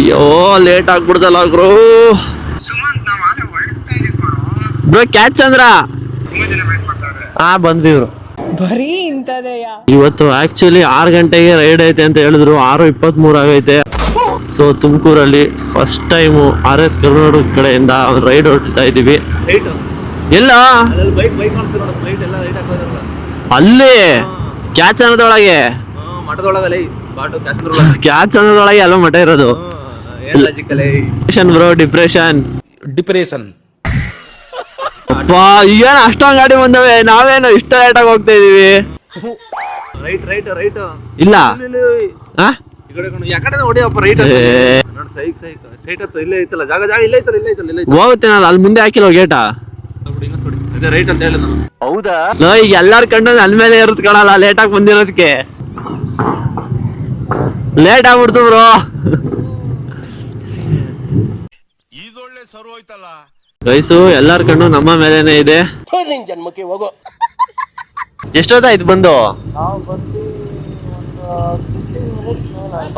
ಅಯ್ಯೋ late ಆಗ್ಬಿಡ್ತಲ್ಲ bro. Bro catch ಅಂದ್ರ ಬಂದ್ವಿ ಇವ್ರು. ಬರೀ ಇಂತದೆಯಾ. ಇವತ್ತು ಆಕ್ಚುಲಿ 6 ಗಂಟೆಗೆ ರೈಡ್ ಐತೆ ಅಂತ ಹೇಳಿದ್ರು. 6:23 ಆಗೈತೆ. ಸೊ ತುಮಕೂರಲ್ಲಿ ಫಸ್ಟ್ ಟೈಮು RS ಕರ್ನಾಟಕ ಕಡೆಯಿಂದ ರೈಡ್ ಹೊರಡ್ತಾ ಇದೀವಿ. ಎಲ್ಲ ಅಲ್ಲಿ ಕ್ಯಾಚ್ ಅನ್ನೋದೊಳಗೆ ಕ್ಯಾಚ್ ಅನ್ನೋದೊಳಗೆ ಎಲ್ಲ ಮಠ ಇರೋದು. ಬ್ರೋ ಡಿಪ್ರೆಷನ್ ಅಪ್ಪಾ ಈಗೇನು ಅಷ್ಟೊಂದು ಗಾಡಿ ಬಂದವೆ, ನಾವೇನು ಇಷ್ಟ ಲೇಟಾಗಿ ಹೋಗ್ತಾ ಇದೀವಿ. ಇಲ್ಲ ಹೋಗುತ್ತೇನಲ್ಲ ಅಲ್ಲಿ ಮುಂದೆ ಹಾಕಿಲ್ಲ ಗೇಟಾ. ಹೌದಾ ಈಗ ಎಲ್ಲಾರ ಕಂಡು ನನ್ ಮೇಲೆ ಇರುತ್ತೆ ಕಣಲ್ಲ, ಲೇಟಾಗಿ ಬಂದಿರೋದಕ್ಕೆ. ಲೇಟ್ ಆಗ್ಬಿಡ್ತು ಬ್ರೋ. ವಯಸ್ಸು ಎಲ್ಲಾರ ಕಣ್ಣು ನಮ್ಮ ಮೇಲೇನೆ ಇದೆ. ಜನ್ಮಕ್ಕೆ ಹೋಗೋ. ಎಷ್ಟೊತ್ತಾಯ್ತು ಬಂದು?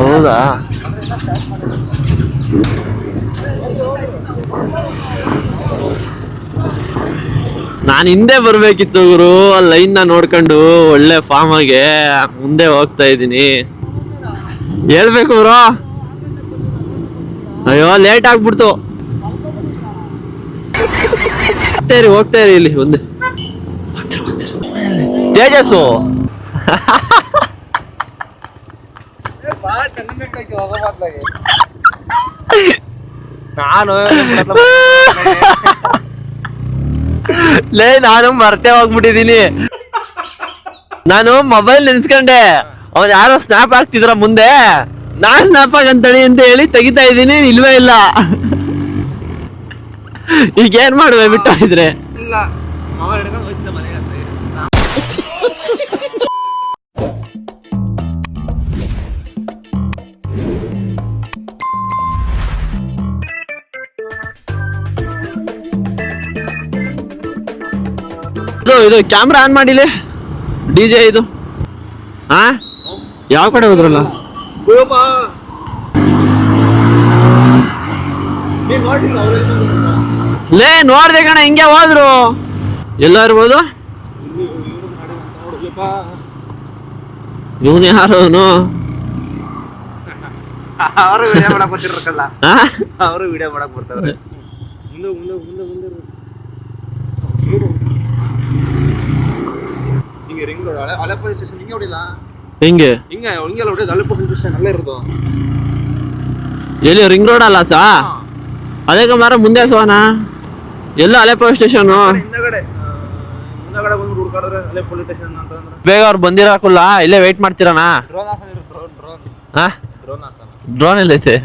ಹೌದಾ ನಾನು ಹಿಂದೆ ಬರ್ಬೇಕಿತ್ತು ಗುರು. ಲೈನ್ ನ ನೋಡ್ಕೊಂಡು ಒಳ್ಳೆ ಫಾರ್ಮ್ ಆಗಿ ಮುಂದೆ ಹೋಗ್ತಾ ಇದ್ದೀನಿ. ಹೇಳ್ಬೇಕು ಬ್ರೋ. ಅಯ್ಯೋ ಲೇಟ್ ಆಗ್ಬಿಡ್ತು. ಹೋಗ್ತಾ ಇರಿ ಇಲ್ಲಿ ಒಂದೇ ತೇಜಸ್ಸು. ನಾನು ಮರ್ತೇ ಹೋಗ್ಬಿಟ್ಟಿದೀನಿ. ನಾನು ಮೊಬೈಲ್ ನೆನ್ಸ್ಕೊಂಡೆ, ಅವ್ನು ಯಾರೋ ಸ್ನಾಪ್ ಹಾಕ್ತಿದ್ರ ಮುಂದೆ, ನಾನ್ ಸ್ನಾಪ್ ಆಗಂತಣಿ ಅಂತ ಹೇಳಿ ತೆಗಿತಾ ಇದ್ದೀನಿ. ಇಲ್ವೇ ಇಲ್ಲ. ಈಗ ಏನ್ ಮಾಡುವೆ ಬಿಟ್ಟು ಇದ್ರೆ? ಇದು ಕ್ಯಾಮ್ರಾ ಆನ್ ಮಾಡಿಲಿ. DJ ಇದು ಯಾವ ಕಡೆ ಹೋದ್ರಲ್ಲ? ಲೇ ನೋಡ್ದೆ ಕಣ, ಹಿಂಗೆ ಹೋದ್ರು. ಎಲ್ಲ ಇರ್ಬೋದು. ಇವನು ಯಾರು? ಅವರು ವಿಡಿಯೋ ಮಾಡಕ್ ಬರ್ತಿರ್ಕಲ್ಲ, ಅವರು ವಿಡಿಯೋ ಮಾಡಕ್ ಬರ್ತಾವ್ರೆ. ಹಿಂಗೆ ರಿಂಗ್ ರೋಡ್ ಹಳೆ ಪೊಲೀಸ್ ಸ್ಟೇಷನ್ ಹಿಂಗೆ ಹೊಡಿಲ್ಲ. ಹಿಂಗೆಲ್ಲ ಹೊಡಿಯೋದು ಹಳೆ ಪೊಲೀಸ್ ಸ್ಟೇಷನ್ ಅಲ್ಲೇ ಇರೋದು. ಎಲ್ಲಿ ರಿಂಗ್ ರೋಡ್ ಅಲ್ಲ ಸಾ? ಅದೇ ಮಾರ ಮುಂದೆ ಸೋನಾ ಎಲ್ಲ ಹಳೆ ಪೊಲೀಸ್ ಸ್ಟೇಷನ್. ಬೇಗ ಅವ್ರು ಬಂದಿರಾಕಲ್ಲ, ಇಲ್ಲೇ ವೇಟ್ ಮಾಡ್ತೀರನಾ? ಡ್ರೋನ್ ಎಲ್ಲೈತೆ?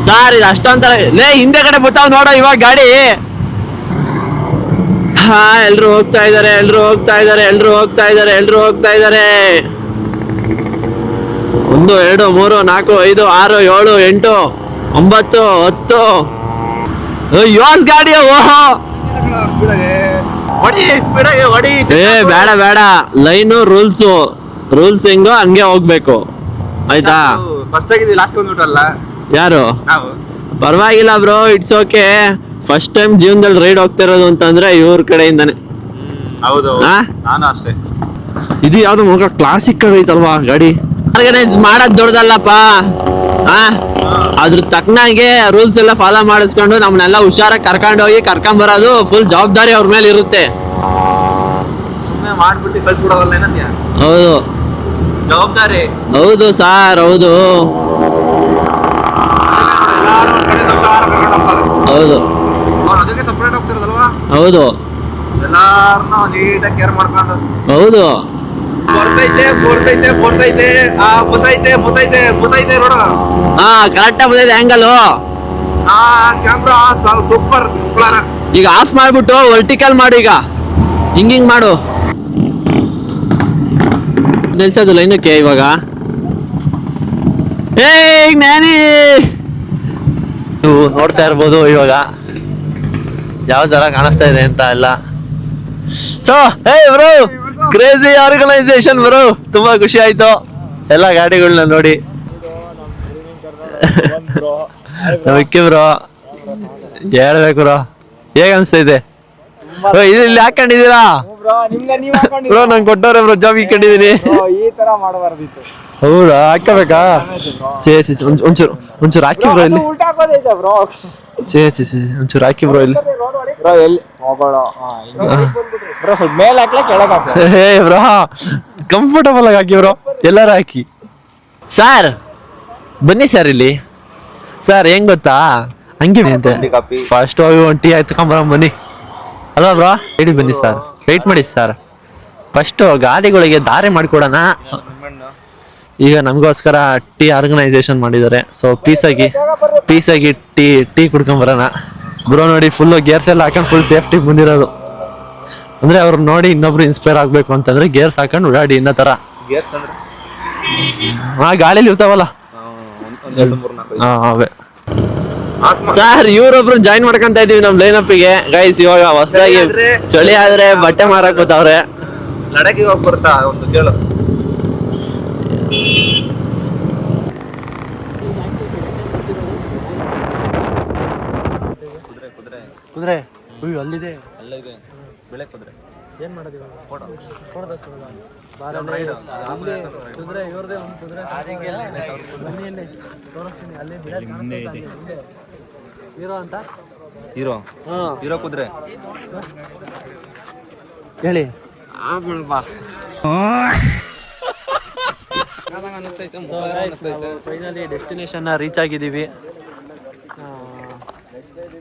ಸರ್ ಇದು ಅಷ್ಟೊಂಥರ ಲೇ ಹಿಂದೆ ಕಡೆ ಬರ್ತಾವ್ ನೋಡೋ ಇವಾಗ ಗಾಡಿ. ಎಲ್ರು ಹೋಗ್ತಾ ಇದಾರೆ, ಎಲ್ರು ಹೋಗ್ತಾ ಇದಾರೆ, ಎಲ್ರು ಹೋಗ್ತಾ ಇದಾರೆ, ಎಲ್ರು ಹೋಗ್ತಾ ಇದಾರೆ. 1 2 3 4 5 6 7 8 9 10 ಯೋಸ್ ಗಾಡಿ. ಓಹೋ ಬೇಡ ಬೇಡ, ಲೈನು ರೂಲ್ಸ್ ಹೆಂಗೋ ಹಂಗೆ ಹೋಗ್ಬೇಕು ಆಯ್ತಾ? ಫಸ್ಟ್ ಆಗಿದ್ವಿ, ಲಾಸ್ಟ್ ಬಂದ್ಬಿಟ್ಟಲ್ಲ. ಯಾರು? ಪರವಾಗಿಲ್ಲ bro, it's okay. First time ಜೀವನದಲ್ಲಿ ರೈಡ್ ಹೋಗ್ತಿರೋದು ಅಂತಂದ್ರೆ ಇವ್ರ ಕಡೆಯಿಂದಾನೆ. ಹೌದು, ನಾನು ಅಷ್ಟೇ. ಇದು ಯಾವ್ದು ಮಗ ಕ್ಲಾಸಿಕ್ ಐತಲ್ವಾ ಗಾಡಿ. ಆರ್ಗನೈಸ್ ಮಾಡೋದ್ ದೊಡ್ಡದಲ್ಲಪ್ಪ. ಅದ್ರ ತಕ್ಕನಾಗೆ ರೂಲ್ಸ್ ಎಲ್ಲ ಫಾಲೋ ಮಾಡಿಸ್ಕೊಂಡು ನಮ್ಮನ್ನೆಲ್ಲ ಹುಷಾರಾಗಿ ಕರ್ಕೊಂಡೋಗಿ ಕರ್ಕೊಂಬರೋದು ಫುಲ್ ಜವಾಬ್ದಾರಿ ಅವ್ರ ಮೇಲೆ ಇರುತ್ತೆ. ಮಾಡ್ಬಿಟ್ಟು ಕಳ್ಸ್ಬಿಡೋಲ್ಲ ಏನಂತೀಯ? ಹೌದು ಜವಾಬ್ದಾರಿ. ಹೌದು ಸಾರ್, ಹೌದು ಹೌದು ಅದಕ್ಕೆ ಸಪ್ರೇಟ್ ಹೋಗ್ತಿರೋದಲ್ವಾ? ಹೌದು ಎಲ್ಲಾರನ್ನ ನೀಟಾಗಿ ಕೇರ್ ಮಾಡ್ಕೊಂಡು. ಹೌದು ಬರ್ತೈತೆ ನೋಡ. ಕರೆಕ್ಟಾಗಿ ಬಂದೈತೆ ಆಂಗಲ್. Camera super. ಈಗ ಆಫ್ ಮಾಡ್ಬಿಟ್ಟು ವರ್ಟಿಕಲ್ ಮಾಡು. ಈಗ ಹಿಂಗಿಂಗ್ ಮಾಡು. ನಿಲ್ಸೋದು ಲೈನಕ್ಕೆ ಇವಾಗ. ನೀವು ನೋಡ್ತಾ ಇರ್ಬೋದು ಇವಾಗ ಯಾವ ತರ ಕಾಣಿಸ್ತಾ ಇದೆ ಅಂತ ಎಲ್ಲ. So hey bro, crazy organisation bro, ತುಂಬಾ ಖುಷಿ ಆಯ್ತು ಎಲ್ಲ ಗಾಡಿಗಳನ್ನ ನೋಡಿ. ವಿಕ್ಕಿ ಬ್ರೋ ಹೇಳ್ಬೇಕು ಬ್ರೋ, ಹೇಗ ಅನ್ಸ್ತಾ ಇದೆ? ಇಲ್ಲಿ ಹಾಕೊಂಡಿದೀರಾ ಬ್ರೋ? ನಂಗೆ ಕೊಟ್ಟವ್ರೆ ಬ್ರೋ, ಜಾಬ್ ಇಕ್ಕೊಂಡಿದೀನಿ. ಈ ತರ ಮಾಡಬಾರ್ದಿತ್ತು. ಹೌದಾ, ಹಾಕಬೇಕಾ? ಒಂಚೂರು ಹಾಕಿ ಬ್ರೋ ಇಲ್ಲಿ. ಒಂಚೂರು ಹಾಕಿ ಬ್ರೋ ಇಲ್ಲಿ. ಮೇಲೆ ಹಾಕ್ಲಾ ಕೆಳಗೆ ಹಾಕ್ಲಾ? ಹೇ ಬ್ರೋ, ಕಂಫರ್ಟಬಲ್ ಆಗಿ ಹಾಕಿ ಬ್ರೋ, ಎಲ್ಲಾರು ಹಾಕಿ. ಸರ್ ಬನ್ನಿ ಸರ್ ಇಲ್ಲಿ. ಸರ್ ಹೆಂಗ್ ಗೊತ್ತಾ, ಹಂಗೆ ಅಂತೆ ಫಸ್ಟ್ ಹೋಗಿ ಒಂದು ಟೀ ಆಯ್ತು ಕಂಬರ ಬನ್ನಿ ಅಲ್ವಾ ಬ್ರೋ? ಹೇಳಿ ಬನ್ನಿ ಸರ್, ವೆಯ್ಟ್ ಮಾಡಿ ಸರ್. ಫಸ್ಟು ಗಾಡಿಗಳಿಗೆ ದಾರಿ ಮಾಡಿಕೊಡೋಣ. ಈಗ ನಮಗೋಸ್ಕರ ಟೀ ಆರ್ಗನೈಸೇಷನ್ ಮಾಡಿದ್ದಾರೆ. ಸೊ ಪೀಸಾಗಿ ಟೀ ಕುಡ್ಕೊಂಬರೋಣ. ಬ್ರೋ ನೋಡಿ, ಫುಲ್ಲು ಗೇರ್ಸ್ ಎಲ್ಲ ಹಾಕೊಂಡು ಫುಲ್ ಸೇಫ್ಟಿ ಬಂದಿರೋದು. ಅಂದರೆ ಅವ್ರು ನೋಡಿ ಇನ್ನೊಬ್ರು ಇನ್ಸ್ಪೈರ್ ಆಗಬೇಕು ಅಂತಂದ್ರೆ ಗೇರ್ಸ್ ಹಾಕೊಂಡು ಓಡಾಡಿ ಇನ್ನೋ ಥರ. ಗಾಳಿಲಿ ಇರ್ತಾವಲ್ಲ ಅವೇ. ಸರ್ ಇವ್ರೊಬ್ರು ಜಾಯಿನ್ ಮಾಡ್ಕೊಂತ ಇದೀವಿ ನಮ್ ಲೈನಪ್ಪಿಗೆ ಗೈಸ್. ಇವಾಗ ಹೊಸದಾಗಿ ಚಳಿ ಆದ್ರೆ ಬಟ್ಟೆ ಮಾರಕ್ ಗೊತ್ತವ್ರೆ. ಲಡಾಖಿಗೆ ಹೋಗಿ ಬರ್ತಾ ಒಂದು ಕೇಳು. ಕುದುರೆ ಅಲ್ಲಿದೆ ಬೆಳೆ ಕುದುರೆ ಏನ್ ಮಾಡೋದು ಇವಾಗ? ಕುದುರೆ ಇವ್ರದೇ ಒಂದು ಕುದುರೆ ತೋರಿಸ್ತೀನಿ. ಅಲ್ಲಿ ಹೀರೋ ಅಂತ ಹೀರೋ ಕುದುರೆ ಹೇಳಿ. ಫೈನಲಿ ಡೆಸ್ಟಿನೇಷನ್ ರೀಚ್ ಆಗಿದ್ದೀವಿ.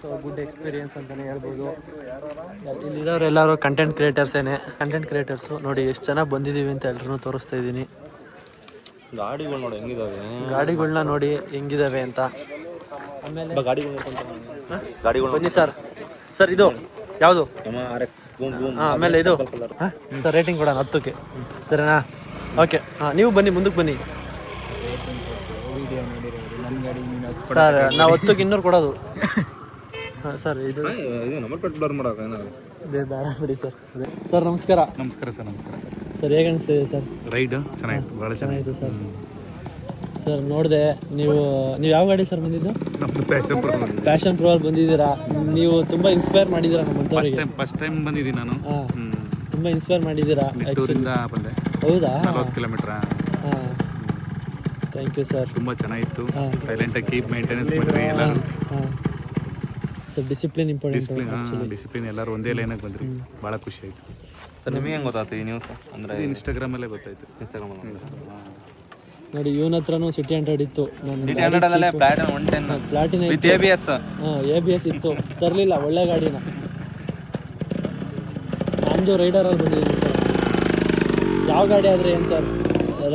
ಸೊ ಗುಡ್ ಎಕ್ಸ್ಪೀರಿಯನ್ಸ್ ಅಂತಲೇ ಹೇಳ್ಬೋದು. ಇಲ್ಲಿರೋರೆಲ್ಲರೂ ಕಂಟೆಂಟ್ ಕ್ರಿಯೇಟರ್ಸು. ನೋಡಿ ಎಷ್ಟು ಚೆನ್ನಾಗಿ ಬಂದಿದ್ದೀವಿ ಅಂತ ಎಲ್ರೂ ತೋರಿಸ್ತಾ ಇದ್ದೀನಿ. ಗಾಡಿಗಳನ್ನ ನೋಡಿ ಹೆಂಗಿದಾವೆ ಅಂತ. ಆಮೇಲೆ ಬನ್ನಿ ಸರ್. ಇದು ಯಾವುದು? ಆಮೇಲೆ ಇದು ಸರ್ ರೇಟಿಂಗ್ ಕೊಡೋಣ 10ಕ್ಕೆ, ಸರಿನಾ? ಓಕೆ, ನೀವು ಬನ್ನಿ, ಮುಂದಕ್ಕೆ ಬನ್ನಿ ಸರ್. ನಾವು 10ಕ್ಕೆ 200 ಕೊಡೋದು. ಸರ್ ಇದು ಬೇಡ ಬಿಡಿ ಸರ್. ಸರ್ ನಮಸ್ಕಾರ. ನಮಸ್ಕಾರ ಸರ್. ಸರ್ ಹೇಗೆ ಅನಿಸ್ತಿದೆ ಸರ್ ರೈಡ್? ಚೆನ್ನಾಗಿತ್ತು, ಭಾಳ ಚೆನ್ನಾಗಿತ್ತು ಸರ್. ಸರ್ ನೋಡಿದೆ, ನೀವು ಯಾವ ಗಾಡಿ ಸರ್ ಬಂದಿದ್ದು? ಪ್ಯಾಷನ್ ಪ್ರೋ ಅಲ್ಲಿ ಬಂದಿದ್ದೀರಾ. ನೀವು ತುಂಬಾ ಇನ್ಸ್ಪೈರ್ ಮಾಡಿದ್ದೀರಾ ನಮ್ಮಂತವರಿಗೆ. ಫಸ್ಟ್ ಟೈಮ್ ಬಂದಿದ್ದೀನಿ ನಾನು. ತುಂಬಾ ಇನ್ಸ್ಪೈರ್ ಮಾಡಿದ್ದೀರಾ. ಬಂದೆ. ಹೌದಾ? 40 ಕಿಲೋಮೀಟರ್. Thank you sir. ತುಂಬಾ ಚೆನ್ನಾಗಿತ್ತು. ಸೈಲೆಂಟ್ ಆಗಿ ಕೀಪ್ ಮೇಂಟೆನೆನ್ಸ್ ಮಾಡಿದ್ರಿ ಎಲ್ಲರೂ. Sir discipline important. ಡಿಸಿಪ್ಲಿನ್ ಎಲ್ಲರೂ ಒಂದೇ ಲೈನಾಗಿ ಬಂದ್ರಿ, ಭಾಳ ಖುಷಿ ಆಯಿತು ಸರ್. ನಿಮಗೆ ಹೆಂಗೆ ಗೊತ್ತಾಯ್ತು ಈ ನ್ಯೂಸ್? ಅಂದರೆ ಇನ್ಸ್ಟಾಗ್ರಾಮಲ್ಲೇ ಗೊತ್ತಾಯ್ತು. ನೋಡಿ, ಇವನ ಹತ್ರನೂ ಸಿಟಿ 100 ಇತ್ತು. ಪ್ಲಾಟಿನ ABS ಇತ್ತು, ತರಲಿಲ್ಲ. ಒಳ್ಳೆ ಗಾಡಿನ. ನಮ್ಮದು ರೈಡರಲ್ಲಿ ಬಂದಿದ್ದೀನಿ ಸರ್. ಯಾವ ಗಾಡಿ ಆದರೆ ಏನು ಸರ್,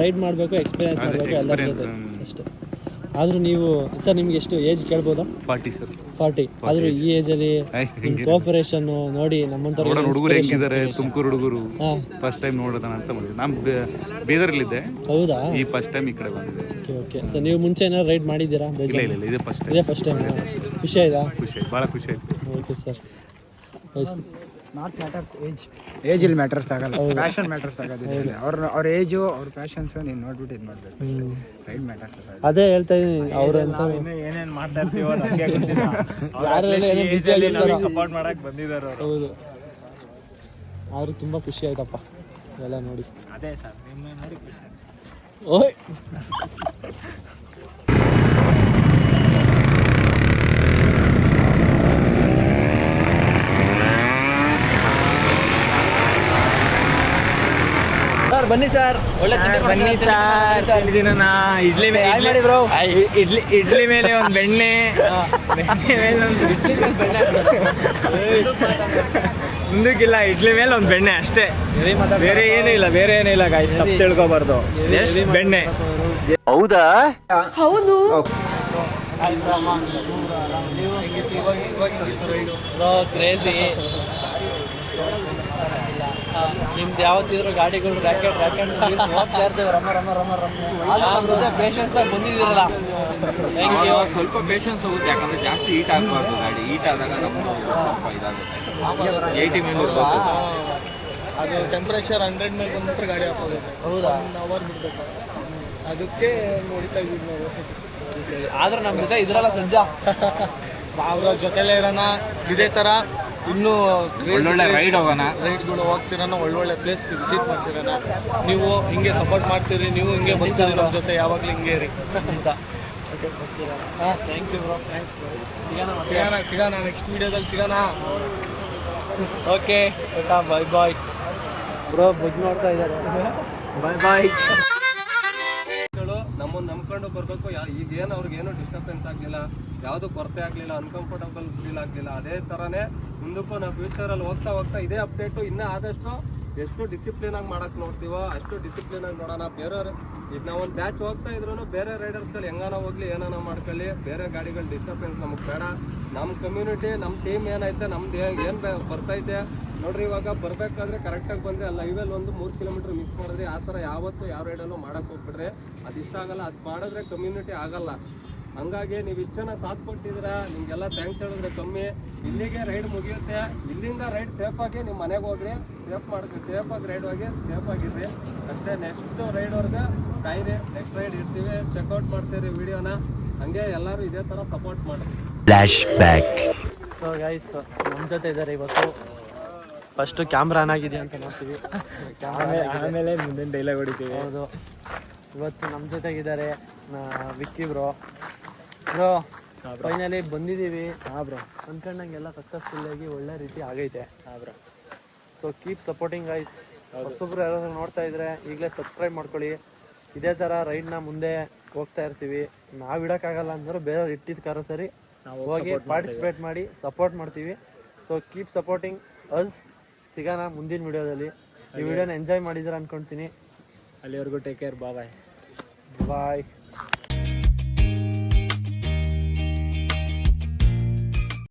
ರೈಡ್ ಮಾಡಬೇಕು, ಎಕ್ಸ್ಪೀರಿಯನ್ಸ್ ಮಾಡಬೇಕು ಎಲ್ಲರ ಜೊತೆ ಅಷ್ಟೇ. ಆದರೂ ನೀವು ಸರ್, ನಿಮ್ಗೆ ಎಷ್ಟು ಏಜ್ ಕೇಳ್ಬೋದಾ? 40 ಸರ್. 40. ಆದರೂ ಈ ಏಜಲ್ಲಿ ಕೋಆಪರೇಷನ್ ನೋಡಿ ನಮ್ಮಂತ ಹುಡುಗರು ಹೆಂಗಿದ್ದಾರೆ, ತುಮಕೂರು ಹುಡುಗರು ಫಸ್ಟ್ ಟೈಮ್ ನೋಡೋದನ್ನ ಅಂತ ಬಂದಿದ್ದೆ. ನಾನು ಬೀದರ್ಲಿದ್ದೆ. ಹೌದಾ? ಈ ಫಸ್ಟ್ ಟೈಮ್ ಈ ಕಡೆ ಬಂದಿದೆ. Okay sir. ನೀವು ಮುಂಚೆ ಏನಾದ್ರು ರೈಡ್ ಮಾಡಿದ್ದೀರಾ? ಇಲ್ಲ, ಇದೇ ಫಸ್ಟ್ ಟೈಮ್. ಖುಷಿ ಆಯ್ತಾ? ಭಾಳ ಖುಷಿ ಆಯ್ತು. Okay sir. Not matters age ಇಲ್ಲಿ ಮ್ಯಾಟರ್ಸ್ ಆಗಲ್ಲ, ಪ್ಯಾಷನ್ ಮ್ಯಾಟರ್ಸ್ ಆಗೋದಿಲ್ಲ. ಅವ್ರ ಏಜು, ಅವ್ರ ಪ್ಯಾಷನ್ಸ್ ನೀನು ನೋಡ್ಬಿಟ್ಟು ಇದು ಮಾಡಬೇಕು. Ride matters. ಅದೇ ಹೇಳ್ತಾ ಇದೀನಿ. ಅವ್ರು ಅಂತ ಏನೇನು ಮಾಡ್ತಾ ಇರ್ತೀವೋ ನಮಗೆ ಸಪೋರ್ಟ್ ಮಾಡಕ್ಕೆ ಬಂದಿದ್ದಾರೆ. ಹೌದು, ಆದ್ರೂ ತುಂಬ ಖುಷಿ ಆಯ್ತಪ್ಪ ಎಲ್ಲ ನೋಡಿ. ಅದೇ ಸರ್, ನಿಮ್ಮ ನೋಡಿ ಖುಷಿ. ಓಯ್ ಸರ್ ಬನ್ನಿ ಸರ್. ಬನ್ನಿ ಸರ್. ಇಡ್ಲಿ ಮೇಲೆ ಒಂದು ಬೆಣ್ಣೆ, ಮೇಲೆ ಒಂದು ಮುಂದಕ್ಕಿಲ್ಲ. ಇಡ್ಲಿ ಮೇಲೆ ಒಂದು ಬೆಣ್ಣೆ ಅಷ್ಟೇ, ಬೇರೆ ಏನೂ ಇಲ್ಲ ಗಾಯ್ಸ್. ತಪ್ಪು ತಿಳ್ಕೊಬಾರ್ದು. ಎಷ್ಟು ಬೆಣ್ಣೆ. ಹೌದಾ? ಹೌದು. ಕ್ರೇಜಿ ನಿಮ್ದು ಯಾವತ್ತಿದ್ರು ಗಾಡಿಗಳು ರ್ಯಾಕೆಟ್ ಹೋಗ್ತಾ ಇರ್ತೇವೆ ಪೇಷನ್ಸ್ ಆಗಿ ಬಂದಿದ್ದೀರಲ್ಲ ಸ್ವಲ್ಪ ಪೇಷನ್ಸ್ ಹೋಗುತ್ತೆ, ಯಾಕಂದ್ರೆ ಜಾಸ್ತಿ ಹೀಟ್ ಆಗಬಾರ್ದು ಗಾಡಿ. ಹೀಟ್ ಆದಾಗ ನಮ್ಮದು ಸ್ವಲ್ಪ ಇದಾಗುತ್ತೆ. 80 ಮೇಲೆ ಇರಬೇಕು. ಅದು ಟೆಂಪ್ರೇಚರ್ 100 ಮೇಲೆ ಬಂದ್ಬಿಟ್ರೆ ಗಾಡಿ ಆಫ್ ಆಗುತ್ತೆ. ಹೌದಾ? 1 ಅವರ್ ಬಿಡಬೇಕು. ಅದಕ್ಕೆ ನೋಡ್ತಾ ಇದ್ದೀವಿ ನಾವು. ಆದ್ರೆ ನಮ್ಮ ಜೊತೆ ಇದ್ರಲ್ಲ ಸಜ್ಜಾ ಅವ್ರ ಜೊತೆಲೇ ಇರೋಣ, ಇದೇ ಥರ ಇನ್ನೂ ಒಳ್ಳೊಳ್ಳೆ ರೈಡ್ ಹೋಗೋಣ, ರೈಡ್ಗಳು ಹೋಗ್ತಿರೋಣ, ಒಳ್ಳೊಳ್ಳೆ ಪ್ಲೇಸ್ಗೆ ವಿಸಿಟ್ ಮಾಡ್ತಿರೋಣ. ನೀವು ಹಿಂಗೆ ಸಪೋರ್ಟ್ ಮಾಡ್ತೀರಿ, ನೀವು ಹಿಂಗೆ ಬರ್ತೀರಿ ನಮ್ಮ ಜೊತೆ, ಯಾವಾಗಲೂ ಹಿಂಗೆ ಇರಿ ಅಂತ. ಹಾಂ, thank you bro. Thanks bro. ಸಿಗೋಣ ನೆಕ್ಸ್ಟ್ ವೀಡಿಯೋದಲ್ಲಿ ಸಿಗೋಣ. Okay, bye bye bro. Book ನೋಡ್ತಾ ಇದ್ದಾರೆ. ಬಾಯ್ ಬಾಯ್. ನಮ್ಮನ್ನು ನಂಬ್ಕೊಂಡು ಬರಬೇಕು. ಈಗ ಏನು ಅವ್ರಿಗೇನು ಡಿಸ್ಟರ್ಬೆನ್ಸ್ ಆಗಲಿಲ್ಲ, ಯಾವುದು ಕೊರತೆ ಆಗಲಿಲ್ಲ, ಅನ್ಕಂಫರ್ಟಬಲ್ ಫೀಲ್ ಆಗಲಿಲ್ಲ. ಅದೇ ಥರನೇ ಮುಂದಕ್ಕೂ ನಾವು ಫ್ಯೂಚರಲ್ಲಿ ಹೋಗ್ತಾ ಹೋಗ್ತಾ ಇದೇ ಅಪ್ಡೇಟು ಇನ್ನೂ ಆದಷ್ಟು ಎಷ್ಟು ಡಿಸಿಪ್ಲಿನಾಗಿ ಮಾಡೋಕ್ಕೆ ನೋಡ್ತೀವೋ ಅಷ್ಟು ಡಿಸಿಪ್ಲಿನಾಗಿ ನೋಡೋಣ. ಬೇರೆಯವ್ರು ಈಗ ನಾವು ಒಂದು ಬ್ಯಾಚ್ ಹೋಗ್ತಾ ಇದ್ರು ಬೇರೆ ರೈಡರ್ಸ್ಗಳು ಹೆಂಗಾನ ಹೋಗ್ಲಿ, ಏನಾನ ಮಾಡ್ಕೊಳ್ಳಿ, ಬೇರೆ ಗಾಡಿಗಳ ಡಿಸ್ಟರ್ಬೆನ್ಸ್ ನಮಗೆ ಬೇಡ. ನಮ್ಮ ಕಮ್ಯುನಿಟಿ, ನಮ್ಮ ಟೀಮ್ ಏನೈತೆ, ನಮ್ದು ಏನು ಬರ್ತೈತೆ ನೋಡ್ರಿ. ಇವಾಗ ಬರಬೇಕಾದ್ರೆ ಕರೆಕ್ಟಾಗಿ ಬಂದರೆ ಅಲ್ಲಿ ಹೈವೇಲಿ ಒಂದು 3 ಕಿಲೋಮೀಟ್ರ್ ಮಿಸ್ ಮಾಡಿದ್ರಿ. ಆ ಥರ ಯಾವತ್ತೂ ಯಾವ ರೈಡಲ್ಲೂ ಮಾಡೋಕ್ಕೆ ಹೋಗ್ಬಿಡ್ರಿ, ಅದು ಇಷ್ಟ ಆಗಲ್ಲ. ಅದು ಮಾಡಿದ್ರೆ ಕಮ್ಯುನಿಟಿ ಆಗಲ್ಲ. ಹಂಗಾಗಿ ನೀವು ಇಷ್ಟು ಜನ ಸಾಥ್ ಕೊಟ್ಟಿದ್ದೀರಾ, ನಿಮಗೆಲ್ಲ ಥ್ಯಾಂಕ್ಸ್ ಹೇಳಿದ್ರೆ ಕಮ್ಮಿ. ಇಲ್ಲಿಗೆ ರೈಡ್ ಮುಗಿಯುತ್ತೆ. ಇಲ್ಲಿಂದ ರೈಡ್ ಸೇಫಾಗಿ ನಿಮ್ಮ ಮನೆಗೆ ಹೋಗ್ರಿ, ಸೇಫಾಗಿ ರೈಡ್ ಹೋಗಿ ಸೇಫಾಗಿರ್ರಿ ಅಷ್ಟೇ. ನೆಕ್ಸ್ಟ್ ರೈಡ್ವರೆಗೆ ಕಾಯಿರಿ, ನೆಕ್ಸ್ಟ್ ರೈಡ್ ಇರ್ತೀವಿ, ಚೆಕ್ಔಟ್ ಮಾಡ್ತೀರಿ ವಿಡಿಯೋನ. ಹಂಗೆ ಎಲ್ಲರೂ ಇದೇ ಥರ ಸಪೋರ್ಟ್ ಮಾಡಿರಿ. ಸೊ ಗೈಸ್, ನಮ್ಮ ಜೊತೆ ಇದ್ದಾರೆ ಇವತ್ತು. ಫಸ್ಟು ಕ್ಯಾಮ್ರಾ ಆನ್ ಆಗಿದೆ ಅಂತ ನೋಡ್ತೀವಿ, ಆಮೇಲೆ ಮುಂದಿನ ಡೈಲಾಗ್ ಹೊಡಿತೀವಿ. ಹೌದು. ಇವತ್ತು ನಮ್ಮ ಜೊತೆಗಿದ್ದಾರೆ ವಿಕ್ಕಿ ಬ್ರೋ. ಬ್ರೋ, ಫೈನಲಿ ಬಂದಿದ್ದೀವಿ. ಹಾಂ ಬ್ರೋ, ಅಂದ್ಕೊಂಡಂಗೆಲ್ಲ ಸಕ್ಸಸ್ಫುಲ್ಲಾಗಿ ಒಳ್ಳೆ ರೀತಿ ಆಗೈತೆ. ಹಾಂ bro. So keep supporting guys. ಹೊಸೊಬ್ರು ಯಾರಾದ್ರೂ ನೋಡ್ತಾ ಇದ್ರೆ ಈಗಲೇ ಸಬ್ಸ್ಕ್ರೈಬ್ ಮಾಡ್ಕೊಳ್ಳಿ. ಇದೇ ಥರ ರೈಡ್ನ ಮುಂದೆ ಹೋಗ್ತಾ ಇರ್ತೀವಿ. ನಾವು ಇಡೋಕ್ಕಾಗಲ್ಲ ಅಂದರೂ ಬೇರೆಯವ್ರು ಇಟ್ಟಿದ್ದ ಕಾರು ಸರಿ ಹೋಗಿ ಪಾರ್ಟಿಸಿಪೇಟ್ ಮಾಡಿ ಸಪೋರ್ಟ್ ಮಾಡ್ತೀವಿ. So keep supporting us. ಸಿಗೋಣ ಮುಂದಿನ ವಿಡಿಯೋದಲ್ಲಿ. ಈ ವಿಡಿಯೋನ ಎಂಜಾಯ್ ಮಾಡಿದ್ರೆ ಅನ್ಕೊಳ್ತೀನಿ. ಅಲ್ಲಿವರೆಗೂ ಟೇಕ್ ಕೇರ್. ಬಾಯ್ ಬಾಯ್.